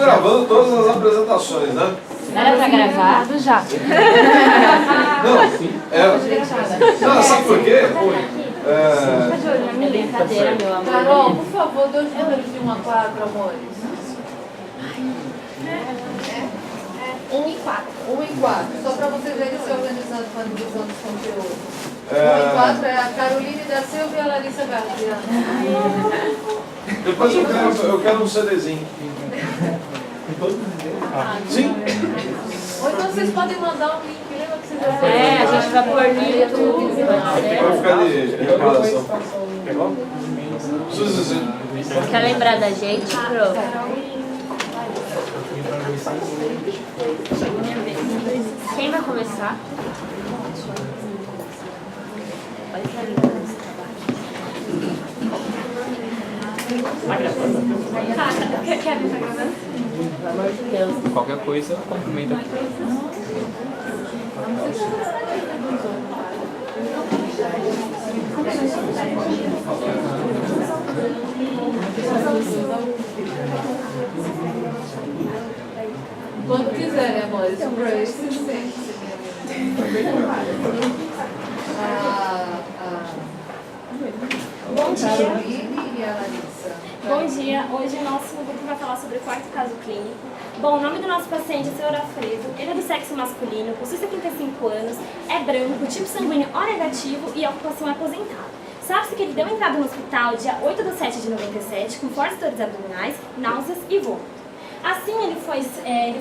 gravando todas as apresentações, né? Era pra gravar? Já. Não, sabe por quê? É brincadeira, meu amor. Carol, por favor, 2 números de 1 a 4, amores. 1 e 4. 1 e 4, só para vocês verem se organizando com a divisão dos conteúdos. 1 e 4 é a Caroline da Silva e a Larissa Garcia. Depois eu quero um CDzinho. Sim? Ou então vocês podem mandar um link, lembra que vocês A gente vai pôr no YouTube. Vai ficar de recordação. Suzy. Quer lembrar da gente, Pro? Quem vai começar? Quer vir pra gravando? Pelo amor de Deus. Qualquer coisa, cumprimenta. Quando quiserem, amores. Bom dia. Caroline e a Larissa. Bom dia. Hoje o nosso grupo vai falar sobre o quarto caso clínico. Bom, o nome do nosso paciente é o Sr. Alfredo. Ele é do sexo masculino, possui 75 anos, é branco, tipo sanguíneo O negativo e a ocupação é aposentado. Sabe-se que ele deu entrada no hospital dia 8/7/97 com fortes dores abdominais, náuseas e vômito. Assim, ele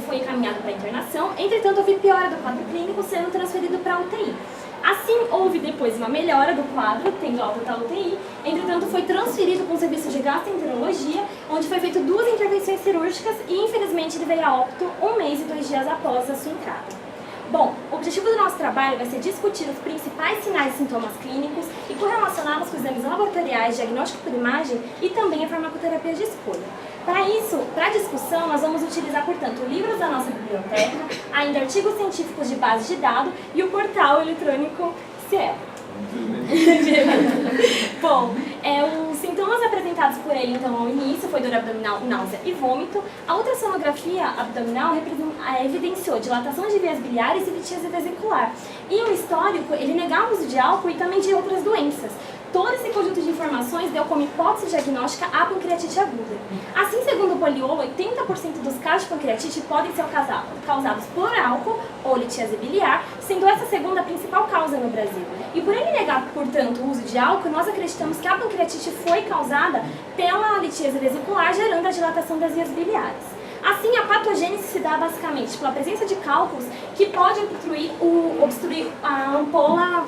foi encaminhado para internação, entretanto houve piora do quadro clínico, sendo transferido para a UTI. Assim, houve depois uma melhora do quadro, tendo alta da UTI, entretanto foi transferido para um serviço de gastroenterologia, onde foi feito 2 intervenções cirúrgicas e infelizmente ele veio a óbito 1 mês e 2 dias após a sua entrada. Bom, o objetivo do nosso trabalho vai ser discutir os principais sinais e sintomas clínicos e correlacioná-los com exames laboratoriais, diagnóstico por imagem e também a farmacoterapia de escolha. Para isso, para a discussão, nós vamos utilizar, portanto, livros da nossa biblioteca, ainda artigos científicos de base de dados e o portal eletrônico Cielo. Bom, os sintomas apresentados por ele, então, ao início foi dor abdominal, náusea e vômito. A ultrassonografia abdominal evidenciou dilatação de vias biliares e litíase vesicular. E o histórico, ele negava o uso de álcool e também de outras doenças. Todo esse conjunto de informações deu como hipótese diagnóstica a pancreatite aguda. Assim, segundo o Poliolo, 80% dos casos de pancreatite podem ser causados por álcool ou litíase biliar, sendo essa segunda a principal causa no Brasil. E por ele negar, portanto, o uso de álcool, nós acreditamos que a pancreatite foi causada pela litíase vesicular, gerando a dilatação das vias biliares. Assim, a patogênese se dá basicamente pela presença de cálculos que podem obstruir a ampola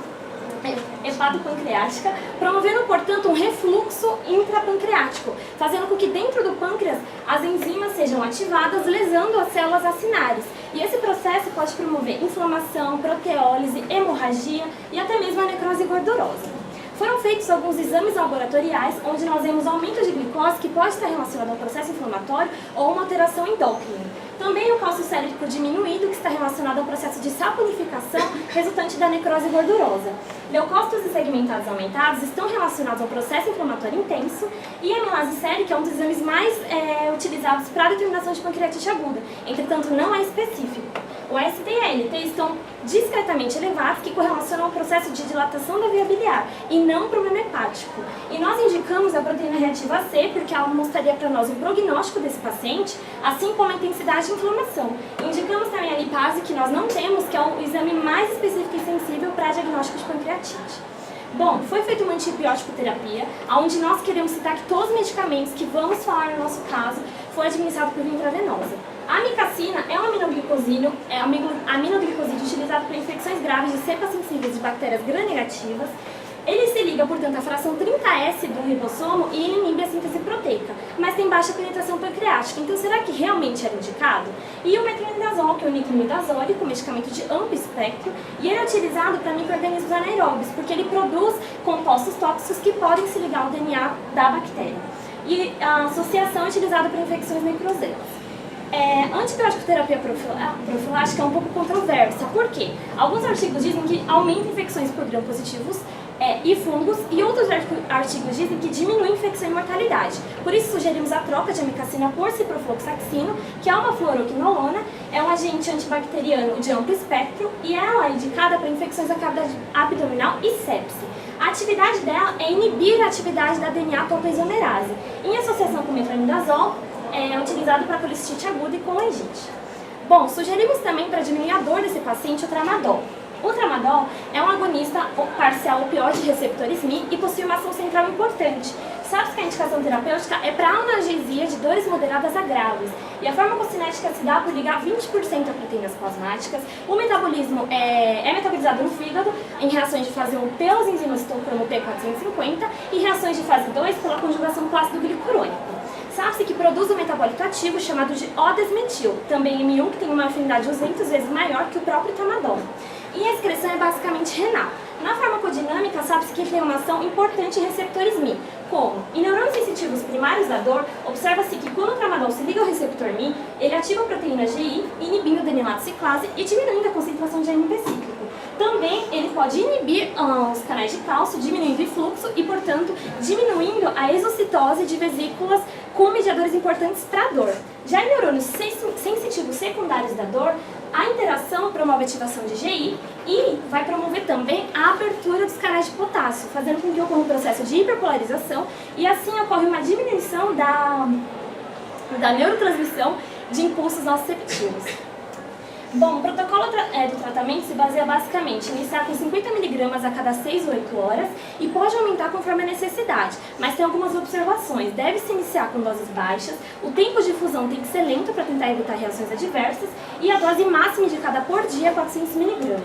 hepatopancreática, promovendo, portanto, um refluxo intrapancreático, fazendo com que dentro do pâncreas as enzimas sejam ativadas, lesando as células acinares. E esse processo pode promover inflamação, proteólise, hemorragia e até mesmo a necrose gordurosa. Foram feitos alguns exames laboratoriais, onde nós vemos aumento de glicose, que pode estar relacionado ao processo inflamatório ou uma alteração endócrina. Também o cálcio sérico diminuído, que está relacionado ao processo de saponificação resultante da necrose gordurosa. Leucócitos e segmentados aumentados estão relacionados ao processo inflamatório intenso e a amilase sérica é um dos exames mais utilizados para a determinação de pancreatite aguda, entretanto não é específico. O AST e a ALT estão discretamente elevados, que correlacionam ao processo de dilatação da via biliar e não problema hepático. E nós indicamos a proteína reativa C porque ela mostraria para nós um prognóstico desse paciente, assim como a intensidade de inflamação. Indicamos também a lipase, que nós não temos, que é o exame mais específico e sensível para diagnóstico de pancreatite. Bom, foi feita uma antibiótico terapia, onde nós queremos citar que todos os medicamentos que vamos falar no nosso caso foi administrado por via intravenosa. A amicacina é um aminoglicosídeo utilizado para infecções graves de cepas sensíveis de bactérias gram-negativas. Ele se liga, portanto, à fração 30S do ribossomo e ele inibe a síntese proteica, mas tem baixa penetração pancreática. Então, será que realmente era indicado? E o metronidazol, que é o nitroimidazólico, medicamento de amplo espectro, e ele é utilizado para micro-organismos anaeróbios, porque ele produz compostos tóxicos que podem se ligar ao DNA da bactéria. E a associação é utilizada para infecções necroseiras. Antibiótico terapia profilática é um pouco controversa. Por quê? Alguns artigos dizem que aumenta infecções por gram-positivos e fungos, e outros artigos dizem que diminui infecção e mortalidade. Por isso sugerimos a troca de amicacina por ciprofloxacino, que é uma fluoroquinolona, é um agente antibacteriano de amplo espectro e ela é indicada para infecções da cavidade abdominal e sepse. A atividade dela é inibir a atividade da DNA-topoisomerase, em associação com metronidazol, é utilizado para colicistite aguda e colangite. Bom, sugerimos também para diminuir a dor desse paciente o tramadol. O tramadol é um agonista parcial opioide de receptores MI e possui uma ação central importante. Sabe que a indicação terapêutica é para analgesia de dores moderadas a graves. E a farmacocinética se dá por ligar 20% a proteínas plasmáticas. O metabolismo é metabolizado no fígado em reações de fase 1 pelas enzimas citocromo P450 e reações de fase 2 pela conjugação com ácido glicurônico. Sabe-se que produz um metabólito ativo chamado de O-desmetil, também M1, que tem uma afinidade 200 vezes maior que o próprio tramadol. E a excreção é basicamente renal. Na farmacodinâmica, sabe-se que tem uma ação importante em receptores MI, como em neurônios sensitivos primários da dor, observa-se que quando o tramadol se liga ao receptor MI, ele ativa a proteína GI, inibindo a adenilato ciclase e diminuindo a concentração de AMP cíclico. Também ele pode inibir os canais de cálcio, diminuindo o fluxo e, portanto, diminuindo a exocitose de vesículas com mediadores importantes para a dor. Já em neurônios sensitivos secundários da dor, a interação promove a ativação de GI e vai promover também a abertura dos canais de potássio, fazendo com que ocorra um processo de hiperpolarização e assim ocorre uma diminuição da neurotransmissão de impulsos nociceptivos. Bom, o protocolo do tratamento se baseia basicamente em iniciar com 50 mg a cada 6 ou 8 horas e pode aumentar conforme a necessidade, mas tem algumas observações. Deve-se iniciar com doses baixas, o tempo de infusão tem que ser lento para tentar evitar reações adversas e a dose máxima indicada por dia é 400 mg.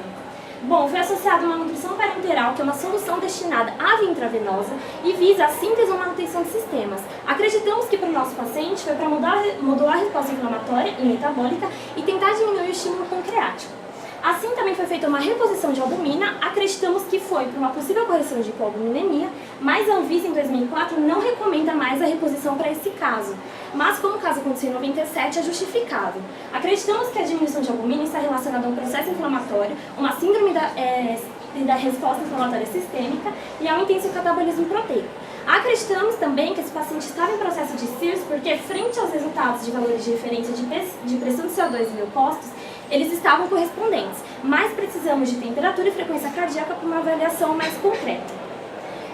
Bom, foi associado uma nutrição parenteral, que é uma solução destinada à via intravenosa e visa a síntese ou manutenção de sistemas. Acreditamos que para o nosso paciente foi para modular a resposta inflamatória e metabólica e tentar diminuir o estímulo pancreático. Assim, também foi feita uma reposição de albumina, acreditamos que foi para uma possível correção de hipoalbuminemia, mas a Anvisa, em 2004, não recomenda mais a reposição para esse caso. Mas, como o caso aconteceu em 97, é justificável. Acreditamos que a diminuição de albumina está relacionada a um processo inflamatório, uma síndrome da resposta inflamatória sistêmica e ao intenso catabolismo proteico. Acreditamos também que esse paciente estava em processo de CIRS porque, frente aos resultados de valores de referência de pressão de CO2 e leucócitos, eles estavam correspondentes, mas precisamos de temperatura e frequência cardíaca para uma avaliação mais concreta.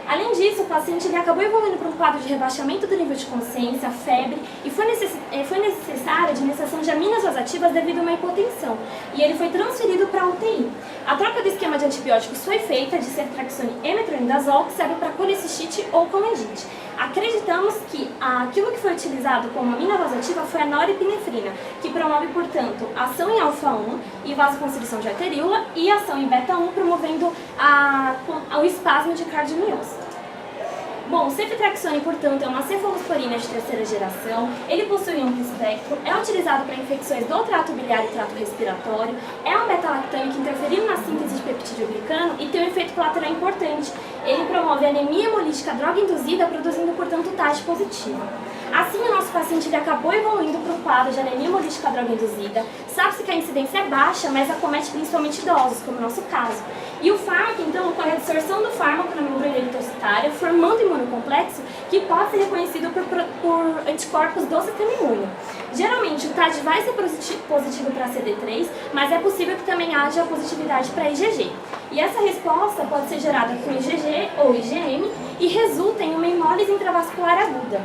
Além disso, o paciente acabou evoluindo para um quadro de rebaixamento do nível de consciência, febre, e foi necessária a administração de aminas vasoativas devido a uma hipotensão, e ele foi transferido para a UTI. A troca do esquema de antibióticos foi feita de ceftriaxone e metronidazol, que serve para colicistite ou colangite. Acreditamos que aquilo que foi utilizado como amina vasoativa foi a norepinefrina, que promove, portanto, ação em alfa-1 e vasoconstrição de arteríola e ação em beta-1, promovendo o espasmo de cardiomiose. Bom, o ceftriaxone, portanto, é uma cefalosporina de terceira geração, ele possui um amplo espectro, é utilizado para infecções do trato biliar e trato respiratório, é um beta-lactâmico interferindo na síntese de peptídeo glicano e tem um efeito colateral importante. Ele promove anemia hemolítica droga-induzida, produzindo, portanto, TAG positivo. Assim, o nosso paciente ele acabou evoluindo para o quadro de anemia hemolítica droga-induzida. Sabe-se que a incidência é baixa, mas acomete principalmente idosos, como no nosso caso. E o fármaco, então, ocorre a absorção do fármaco na membrana eritrocitária, formando imunocomplexo que pode ser reconhecido por anticorpos do sistema imune. Geralmente, o TAD vai ser positivo para CD3, mas é possível que também haja positividade para IgG. E essa resposta pode ser gerada com IgG ou IgM e resulta em uma hemólise intravascular aguda.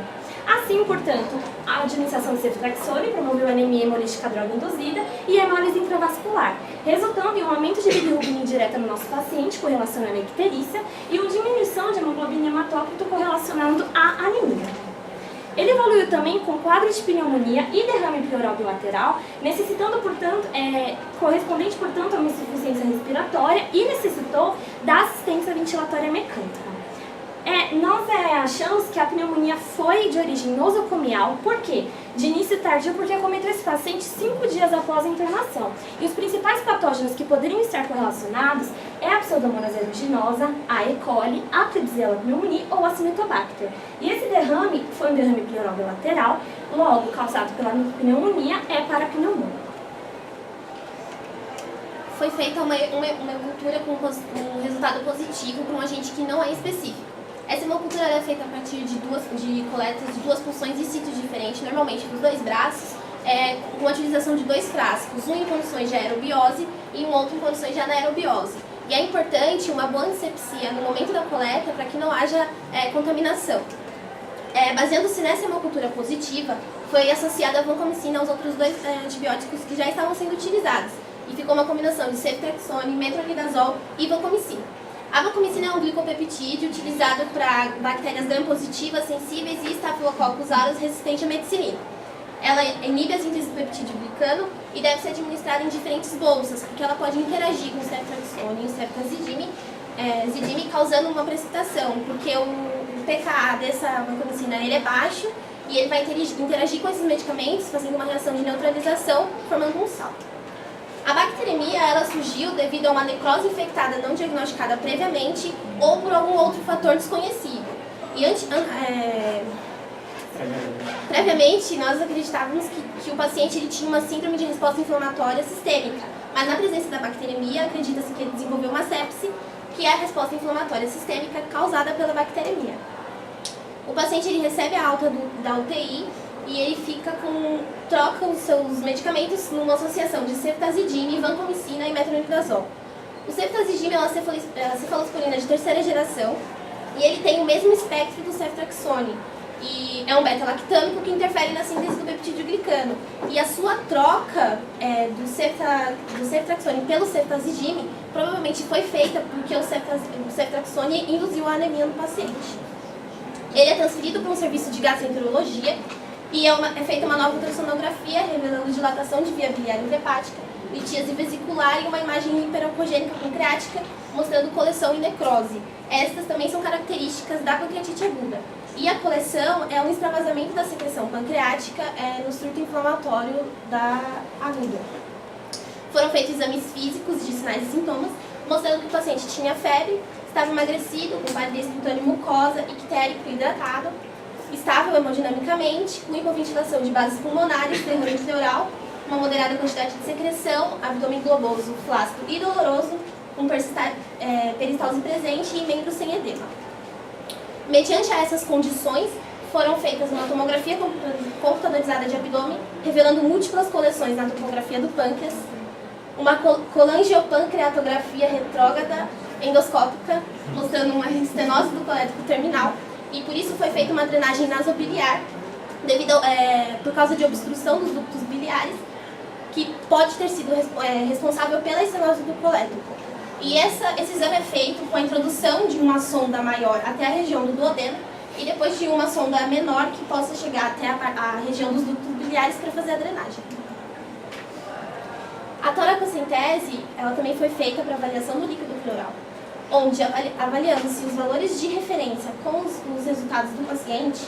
Assim, portanto, a administração de ceftriaxone promoveu anemia hemolítica droga-induzida e hemólise intravascular, resultando em um aumento de bilirrubina indireta no nosso paciente, correlacionando a icterícia, e uma diminuição de hemoglobina hematócrito correlacionando a anemia. Ele evoluiu também com quadro de pneumonia e derrame pleural bilateral, necessitando, portanto, correspondente, portanto, a uma insuficiência respiratória e necessitou da assistência ventilatória mecânica. Nós achamos que a pneumonia foi de origem nosocomial, por quê? De início tardio, porque acometeu esse paciente 5 dias após a internação. E os principais patógenos que poderiam estar correlacionados é a Pseudomonas aeruginosa, a E. coli, a Klebsiella pneumoniae ou a Cinetobacter. E esse derrame foi um derrame pleural bilateral, logo causado pela pneumonia, é parapneumônico. foi feita uma hemocultura com um resultado positivo para um agente que não é específico. Essa hemocultura é feita a partir de coletas de 2 punções em sítios diferentes, normalmente dos 2 braços, com a utilização de 2 frascos, um em condições de aerobiose e um outro em condições de anaerobiose. E é importante uma boa antisepsia no momento da coleta para que não haja contaminação. Baseando-se nessa hemocultura positiva, foi associada a vancomicina aos outros 2 antibióticos que já estavam sendo utilizados. E ficou uma combinação de ceftriaxone, metronidazol e vancomicina. A vancomicina é um glicopeptídeo utilizado para bactérias gram-positivas, sensíveis e Staphylococcus aureus resistente à meticilina. Ela inibe a síntese do peptídeo glicano e deve ser administrada em diferentes bolsas, porque ela pode interagir com o ceftriaxone e o ceftazidime, causando uma precipitação, porque o pKa dessa vancomicina ele é baixo e ele vai interagir com esses medicamentos, fazendo uma reação de neutralização, formando um salto. A bacteremia ela surgiu devido a uma necrose infectada não diagnosticada previamente ou por algum outro fator desconhecido. E previamente, nós acreditávamos que o paciente ele tinha uma síndrome de resposta inflamatória sistêmica, mas na presença da bacteremia, acredita-se que ele desenvolveu uma sepse, que é a resposta inflamatória sistêmica causada pela bacteremia. O paciente ele recebe a alta da UTI e ele troca os seus medicamentos numa associação de ceftazidime, vancomicina e metronidazol. O ceftazidime é uma cefalosporina de 3ª geração e ele tem o mesmo espectro do ceftriaxone. E é um beta-lactâmico que interfere na síntese do peptídeo glicano. E a sua troca do ceftriaxone pelo ceftazidime provavelmente foi feita porque o ceftriaxone induziu a anemia no paciente. Ele é transferido para um serviço de gastroenterologia e é feita uma nova ultrassonografia revelando dilatação de via biliar intrahepática, litíase vesicular e uma imagem hiperoncogênica pancreática mostrando coleção e necrose. Estas também são características da pancreatite aguda. E a coleção é um extravasamento da secreção pancreática no surto inflamatório da aguda. Foram feitos exames físicos de sinais e sintomas, mostrando que o paciente tinha febre, estava emagrecido, com palidez cutânea mucosa, ictérico e hidratado, estável hemodinamicamente, com hipoventilação de bases pulmonares, derrame pleural, uma moderada quantidade de secreção, abdômen globoso, flácido e doloroso, com peristalse presente e membros sem edema. Mediante essas condições, foram feitas uma tomografia computadorizada de abdômen, revelando múltiplas coleções na topografia do pâncreas, uma colangiopancreatografia retrógrada endoscópica, mostrando uma estenose do colético terminal, e por isso foi feita uma drenagem nasobiliar, por causa de obstrução dos ductos biliares, que pode ter sido responsável pela estenose do colético. E esse exame é feito com a introdução de uma sonda maior até a região do duodeno e depois de uma sonda menor que possa chegar até a região dos ductos biliares para fazer a drenagem. A toracocentese, ela também foi feita para avaliação do líquido pleural, onde, avaliando-se os valores de referência com os resultados do paciente,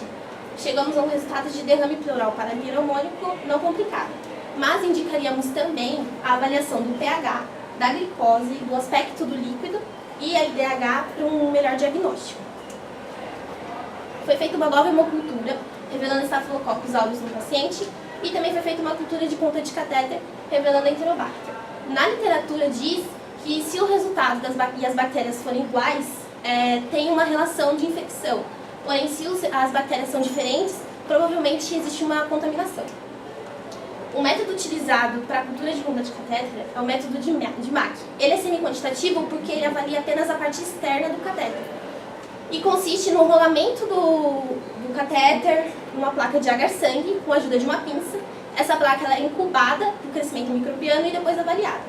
chegamos a um resultado de derrame pleural paraneuromônico não complicado, mas indicaríamos também a avaliação do pH, da glicose, do aspecto do líquido e LDH para um melhor diagnóstico. Foi feita uma nova hemocultura, revelando Staphylococcus aureus no paciente, e também foi feita uma cultura de ponta de catéter, revelando Enterobacter. Na literatura diz que se o resultado e as bactérias forem iguais, tem uma relação de infecção. Porém, se as bactérias são diferentes, provavelmente existe uma contaminação. O método utilizado para a cultura de ponta de catéter é o método de Mack. Ele é semi-quantitativo porque ele avalia apenas a parte externa do catéter. E consiste no rolamento do catéter numa placa de agar-sangue com a ajuda de uma pinça. Essa placa ela é incubada no crescimento microbiano e depois avaliada.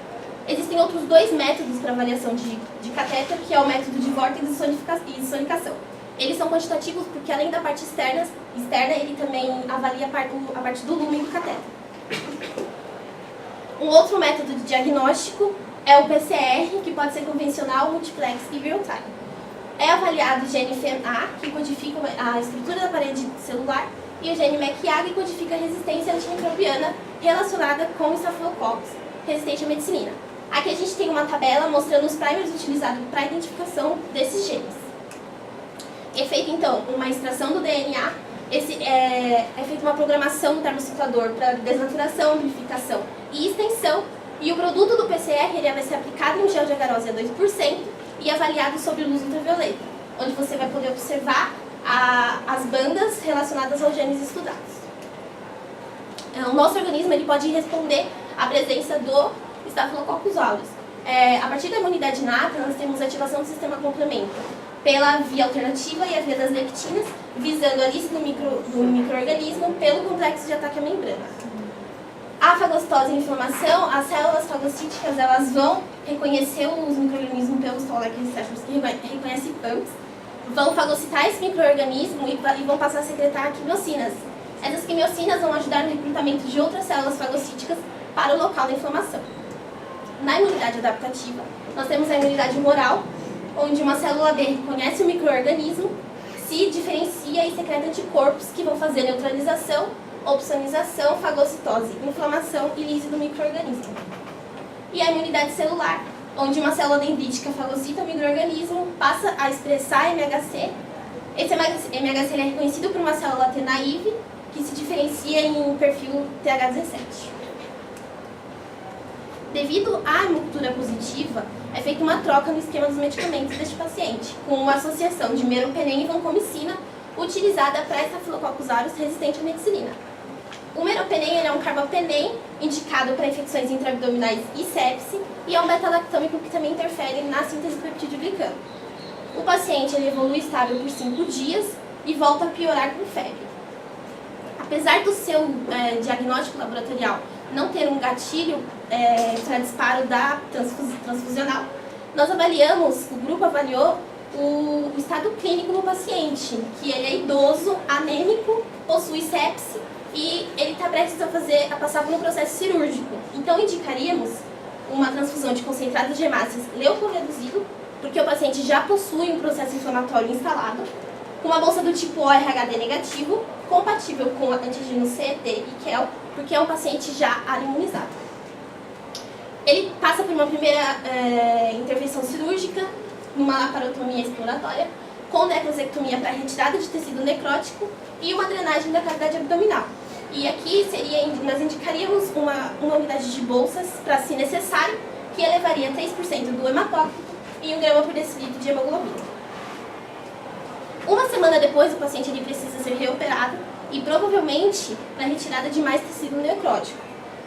Existem outros 2 métodos para avaliação de catéter, que é o método de vórtice e sonicação. Eles são quantitativos porque, além da parte externa ele também avalia a parte do lumen do catéter. Um outro método de diagnóstico é o PCR, que pode ser convencional, multiplex e real-time. É avaliado o gene FEMA, que codifica a estrutura da parede celular, e o gene MECA, que codifica a resistência antimicrobiana relacionada com o Staphylococcus resistente à meticilina. Aqui a gente tem uma tabela mostrando os primers utilizados para a identificação desses genes. É feita então uma extração do DNA, é feita uma programação do termociclador para desnaturação, amplificação e extensão, E o produto do PCR ele vai ser aplicado em um gel de agarose a 2% e avaliado sob luz ultravioleta, onde você vai poder observar as bandas relacionadas aos genes estudados. O nosso organismo ele pode responder à presença do Staphylococcus aureus. A partir da imunidade inata, nós temos a ativação do sistema complemento pela via alternativa e a via das lectinas, visando a lise do micro-organismo pelo complexo de ataque à membrana. A fagocitose e a inflamação, as células fagocíticas elas vão reconhecer os micro-organismos pelos toll-like receptors que reconhecem PAMPs, vão fagocitar esse micro-organismo e vão passar a secretar quimiocinas. Essas quimiocinas vão ajudar no recrutamento de outras células fagocíticas para o local da inflamação. Na imunidade adaptativa, nós temos a imunidade humoral, onde uma célula B reconhece o micro-organismo, se diferencia e secreta anticorpos que vão fazer neutralização, opsonização, fagocitose, inflamação e lise do micro-organismo. E a imunidade celular, onde uma célula dendrítica fagocita o micro-organismo, passa a expressar MHC. Esse MHC ele é reconhecido por uma célula T naive, que se diferencia em perfil TH17. Devido à hemocultura positiva, é feita uma troca no esquema dos medicamentos deste paciente, com uma associação de meropenem e vancomicina, utilizada para Staphylococcus aureus resistente à mexicilina. O meropenem é um carbapenem indicado para infecções intraabdominais e sepse, e é um beta-lactâmico que também interfere na síntese do peptídeo glicano. O paciente ele evolui estável por 5 dias e volta a piorar com febre. Apesar do seu diagnóstico laboratorial não ter um gatilho para disparo da transfusional, nós avaliamos, o grupo avaliou o estado clínico do paciente, que ele é idoso, anêmico, possui sepse e ele está prestes a passar por um processo cirúrgico. Então indicaríamos uma transfusão de concentrado de hemácias leucorreduzido, porque o paciente já possui um processo inflamatório instalado, com uma bolsa do tipo O RHD negativo, compatível com antígeno C, T e QEL, porque é um paciente já imunizado. Ele passa por uma primeira intervenção cirúrgica, numa laparotomia exploratória, com necrosectomia para retirada de tecido necrótico e uma drenagem da cavidade abdominal. E aqui nós indicaríamos uma unidade de bolsas para, se necessário, que elevaria 3% do hematócrito e 1 grama por decilitro de hemoglobina. Uma semana depois, o paciente ele precisa ser reoperado e provavelmente para retirada de mais tecido necrótico.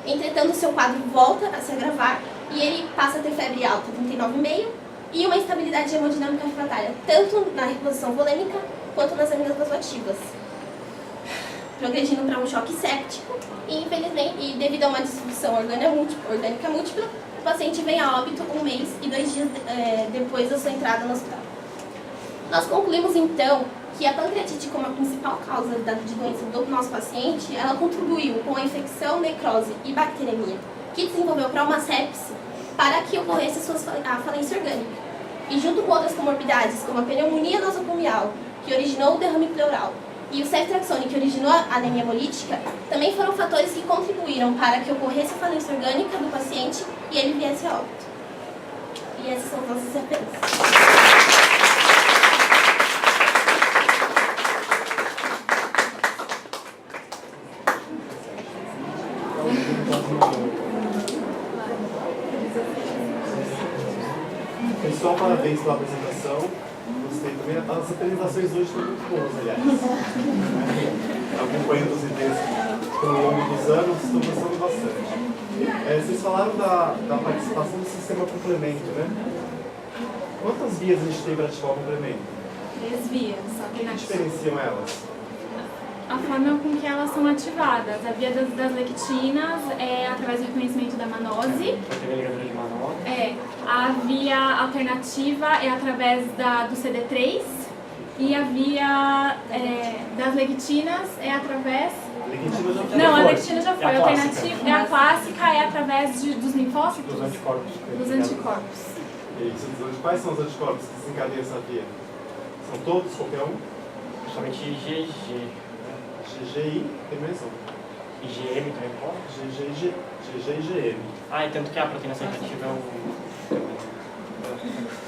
Entretanto, o seu quadro volta a se agravar e ele passa a ter febre alta, 39,5, e uma instabilidade hemodinâmica refratária, tanto na reposição volêmica quanto nas aminas vasoativas, progredindo para um choque séptico e, infelizmente, devido a uma disfunção orgânica múltipla, o paciente vem a óbito 1 mês e 2 dias depois da sua entrada no hospital. Nós concluímos, então, que a pancreatite, como a principal causa de doença do nosso paciente, ela contribuiu com a infecção, necrose e bacteremia, que desenvolveu para uma sepse, para que ocorresse a falência orgânica. E junto com outras comorbidades, como a pneumonia nosocomial, que originou o derrame pleural, e o ceftriaxone, que originou a anemia hemolítica, também foram fatores que contribuíram para que ocorresse a falência orgânica do paciente e ele viesse a óbito. E essas são as nossas referências. Pessoal, parabéns pela apresentação. Gostei também. As apresentações hoje estão muito boas, aliás. Acompanhando os ideias ao longo dos anos, estou gostando bastante. Vocês falaram da participação do sistema complemento, né? Quantas vias a gente tem para ativar o complemento? 3 vias. O que diferenciam elas? A forma com que elas são ativadas. A via das lectinas é através do reconhecimento da manose. A via alternativa é através do CD3. E a via das lectinas é através... Não, a lectina já foi. A alternativa, a clássica é através dos linfócitos? Dos anticorpos. Dos anticorpos. Quais são os anticorpos que desencadeiam essa via? São todos, qualquer um? Principalmente IgG. GGI, tem mais um. IgM também pode? GG e GM. E tanto que a proteína sensitiva é o...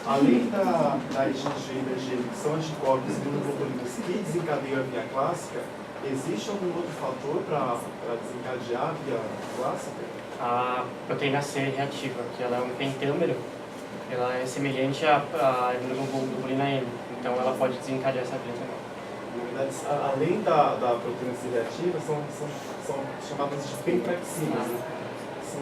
Além da IgG e da IgM, que são anticorpos imunoglobulinos que desencadeiam a via clássica, existe algum outro fator para desencadear a via clássica? A proteína C reativa, que ela é um pentâmero, ela é semelhante à imunoglobulina M, então ela pode desencadear essa via também. Na verdade, além da proteína C reativa, são chamadas de pentraxinas, né? São